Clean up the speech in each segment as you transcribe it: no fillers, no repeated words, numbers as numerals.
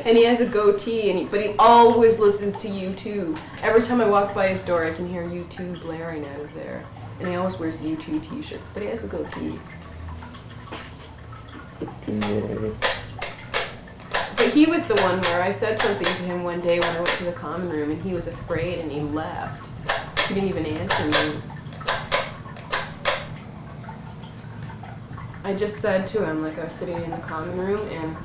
And he has a goatee, but he always listens to U2. Every time I walk by his door, I can hear U2 blaring out of there. And he always wears U2 t-shirts, but he has a goatee. But he was the one where I said something to him one day when I went to the common room, and he was afraid and he left. He didn't even answer me. I just said to him, like, I was sitting in the common room, and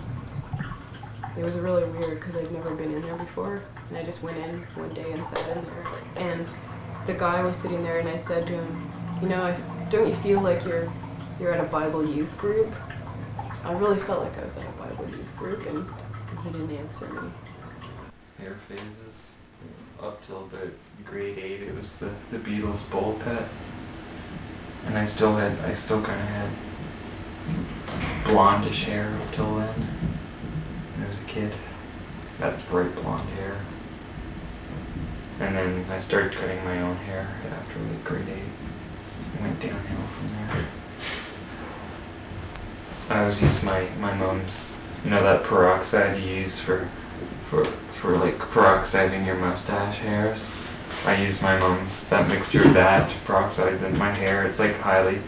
it was really weird because I'd never been in there before. And I just went in one day and sat in there. And the guy was sitting there, and I said to him, you know, don't you feel like you're at a Bible youth group? I really felt like I was at a Bible youth group, and he didn't answer me. Hair phases up till about grade 8. It was the Beatles bowl cut, and I still kind of had blondish hair up till then. When I was a kid, that bright blonde hair, and then I started cutting my own hair after like grade 8. It went downhill from there. I always used my mom's, you know, that peroxide you use for like peroxiding your mustache hairs. I used my mom's, that mixture of that peroxide in my hair. It's like highly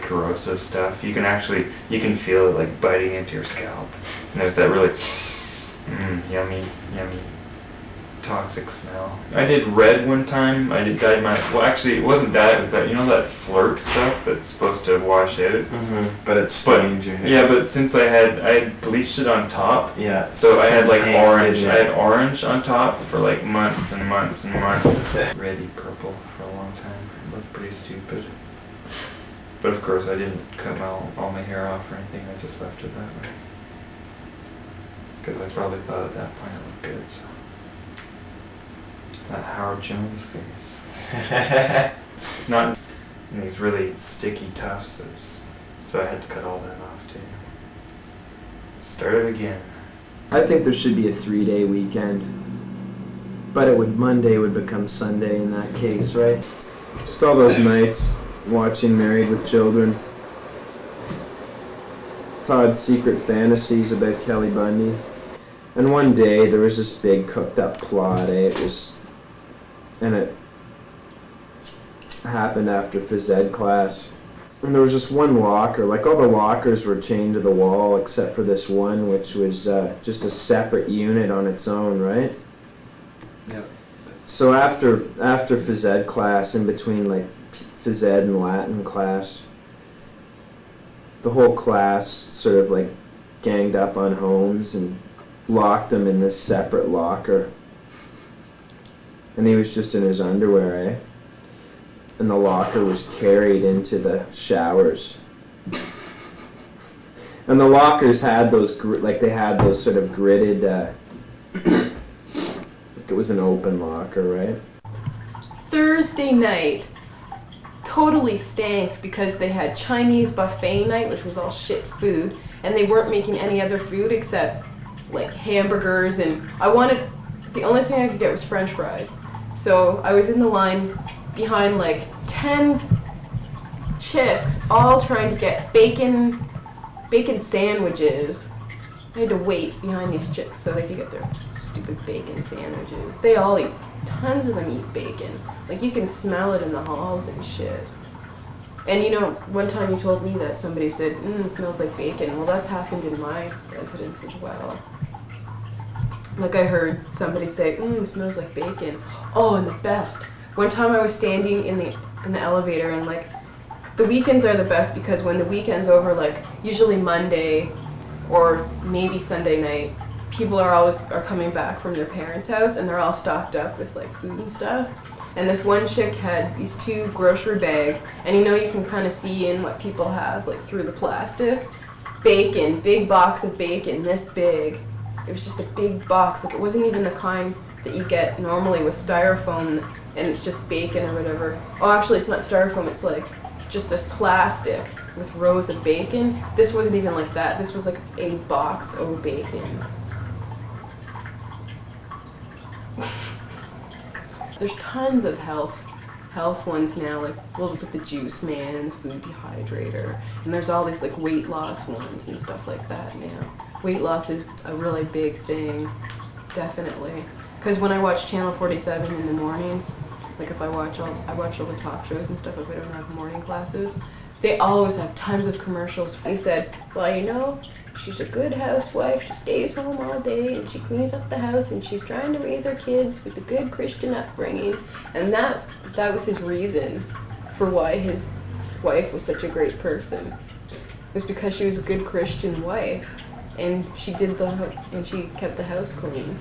corrosive stuff. You can feel it like biting into your scalp. And there's that really yummy toxic smell. I did red one time. I dyed my, well actually it wasn't that, it was that, you know, that flirt stuff that's supposed to wash out. But it stained your hair. Yeah, but since I had bleached it on top. Yeah. So I had like orange. I had orange on top for like months and months and months. Reddy purple for a long time. It looked pretty stupid. But of course I didn't cut all my hair off or anything. I just left it that way. Because I probably thought at that point it looked good. So. That Howard Jones face. Not in these really sticky tufts. So I had to cut all that off too. Start it again. I think there should be a 3-day weekend. But Monday would become Sunday in that case, right? Just all those nights watching Married with Children. Todd's secret fantasies about Kelly Bundy. And one day there was this big cooked up plot, and it happened after phys ed class. And there was just one locker, like all the lockers were chained to the wall except for this one, which was just a separate unit on its own, right? Yep. So after phys ed class, in between like phys ed and Latin class, the whole class sort of like ganged up on Holmes and locked him in this separate locker. And he was just in his underwear, eh? And the locker was carried into the showers. And the lockers had those, they had those sort of gridded, like it was an open locker, right? Thursday night totally stank because they had Chinese buffet night, which was all shit food, and they weren't making any other food except like hamburgers, and the only thing I could get was French fries. So I was in the line behind like 10 chicks, all trying to get bacon sandwiches. I had to wait behind these chicks so they could get their stupid bacon sandwiches. They all eat, tons of them eat bacon. Like you can smell it in the halls and shit. And you know, one time you told me that somebody said, it smells like bacon. Well, that's happened in my residence as well. Like I heard somebody say, it smells like bacon. Oh, and the best. One time I was standing in the elevator, and like, the weekends are the best because when the weekend's over, like usually Monday or maybe Sunday night, people are coming back from their parents' house, and they're all stocked up with like food and stuff. And this one chick had these 2 grocery bags, and you know you can kind of see in what people have like through the plastic. Bacon, big box of bacon, this big. It was just a big box, like it wasn't even the kind that you get normally with styrofoam, and it's just bacon or whatever. Oh, actually it's not styrofoam, it's like just this plastic with rows of bacon. This wasn't even like that, this was like a box of bacon. There's tons of health health ones now, like we'll look at the juice man and the food dehydrator, and there's all these like weight loss ones and stuff like that now. Weight loss is a really big thing, definitely. Because when I watch Channel 47 in the mornings, like if I watch all the talk shows and stuff, if I don't have morning classes, they always have tons of commercials. They said, well, you know, she's a good housewife, she stays home all day and she cleans up the house and she's trying to raise her kids with a good Christian upbringing. And that was his reason for why his wife was such a great person. It was because she was a good Christian wife and she kept the house clean.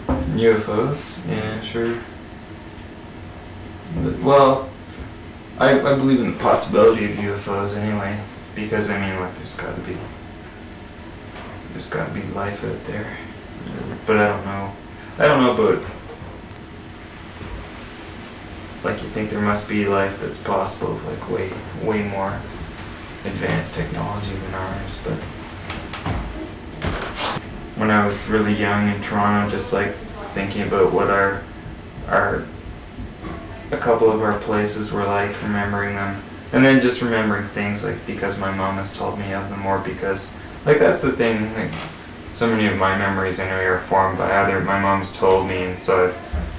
UFOs? Yeah, sure. But, well, I believe in the possibility of UFOs anyway, because I mean, like, there's gotta be life out there. But I don't know about, like, you think there must be life that's possible with like way more advanced technology than ours, but when I was really young in Toronto, just like thinking about what a couple of our places were like, remembering them, and then just remembering things like because my mom has told me of them, or because like that's the thing, like so many of my memories anyway are formed by either my mom's told me, and so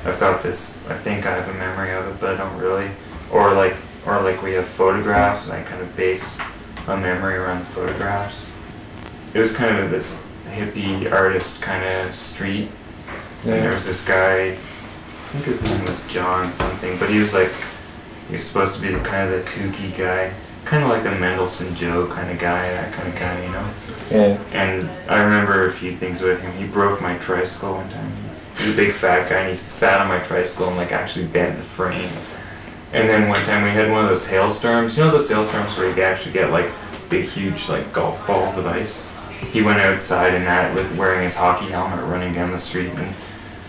I've got this, I think I have a memory of it, but I don't really, or like we have photographs and I kind of base a memory around the photographs. It was kind of this hippie artist kind of street, and there was this guy, I think his name was John something, but he was supposed to be the kind of the kooky guy, kind of like a Mendelsohn Joe kind of guy, that kind of guy, you know? Yeah. And I remember a few things with him. He broke my tricycle one time. He was a big fat guy, and he sat on my tricycle and like actually bent the frame. And then one time we had one of those hailstorms. You know those hailstorms where you actually get like big, huge like golf balls of ice? He went outside in that with wearing his hockey helmet, running down the street, and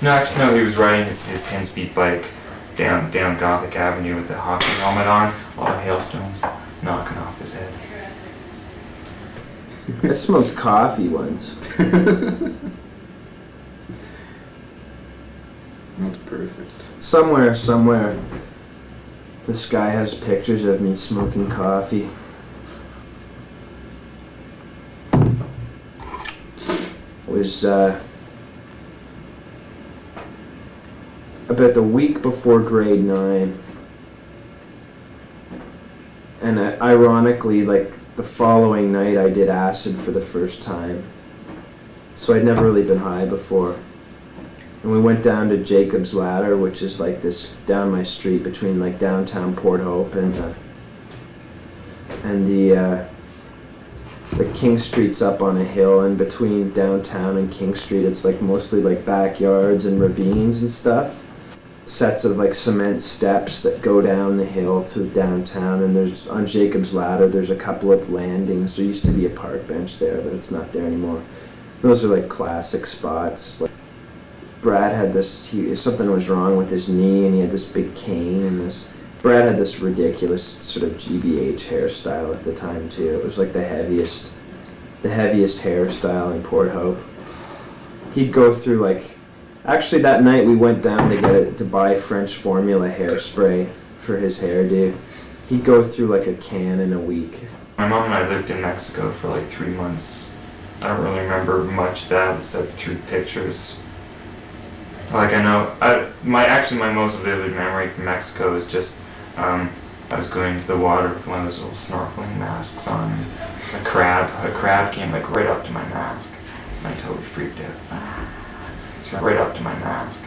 no, he was riding his 10-speed bike down Gothic Avenue with the hockey helmet on, while the hailstones knocking off his head. I smoked coffee once. That's perfect. Somewhere, this guy has pictures of me smoking coffee. It was about the week before grade 9, and ironically, like the following night I did acid for the first time, so I'd never really been high before. And we went down to Jacob's Ladder, which is like this down my street between like downtown Port Hope and the King Street's up on a hill, and between downtown and King Street it's like mostly like backyards and ravines and stuff. Sets of like cement steps that go down the hill to downtown, and there's on Jacob's Ladder there's a couple of landings. There used to be a park bench there, but it's not there anymore. Those are like classic spots. Like, Brat had this, something was wrong with his knee, and he had this big cane, and Brat had this ridiculous sort of GBH hairstyle at the time too. It was like the heaviest hairstyle in Port Hope. He'd go through like, actually that night we went down to buy French Formula hairspray for his hairdo. He'd go through like a can in a week. My mom and I lived in Mexico for like 3 months. I don't really remember much of that except through pictures. Like I know, my most vivid memory from Mexico is just I was going into the water with one of those little snorkeling masks on. A crab came like right up to my mask. I totally freaked out. It's right up to my mask.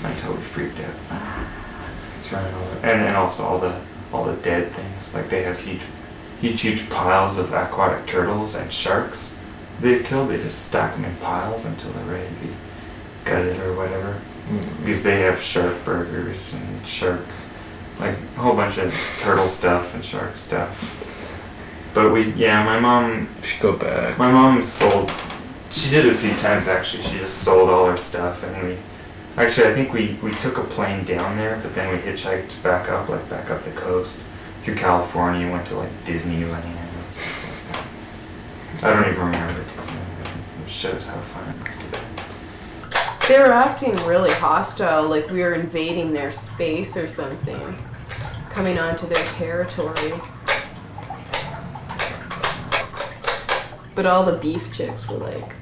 I totally freaked out. It's running over, and also all the dead things. Like they have huge piles of aquatic turtles and sharks they've killed. They just stack them in piles until they're ready to be gutted or whatever. Because they have shark burgers and shark, like a whole bunch of turtle stuff and shark stuff. But my mom Should go back. My mom sold, she did it a few times actually. She just sold all her stuff, and I think we took a plane down there, but then we hitchhiked back up the coast through California and went to like Disneyland and stuff like that. I don't even remember Disneyland. It shows how fun it must have been. They were acting really hostile, like we were invading their space or something. coming onto their territory. But all the beef chicks were like,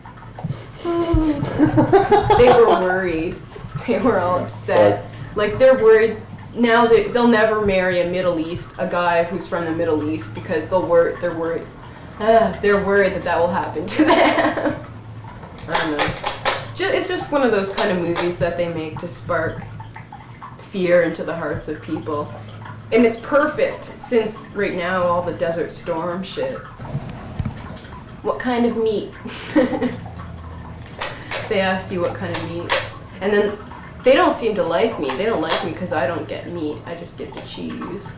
they were worried. They were all upset. Like, they're worried now that they'll never marry a guy who's from the Middle East because they're worried that will happen to them. I don't know. It's just one of those kind of movies that they make to spark fear into the hearts of people. And it's perfect since right now all the Desert Storm shit. What kind of meat? They ask you what kind of meat. And then they don't seem to like me. They don't like me because I don't get meat. I just get the cheese.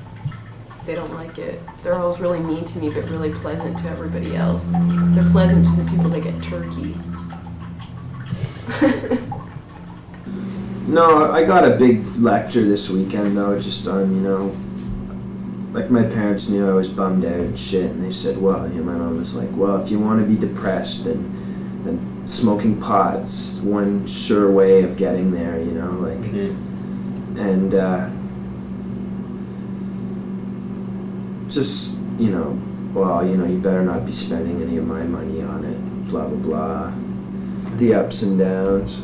They don't like it. They're always really mean to me, but really pleasant to everybody else. They're pleasant to the people that get turkey. No, I got a big lecture this weekend though, just on, like my parents knew I was bummed out and shit, and they said, well, my mom was like, well, if you want to be depressed, then smoking pot's one sure way of getting there, like, and just, well, you better not be spending any of my money on it, blah, blah, blah, the ups and downs.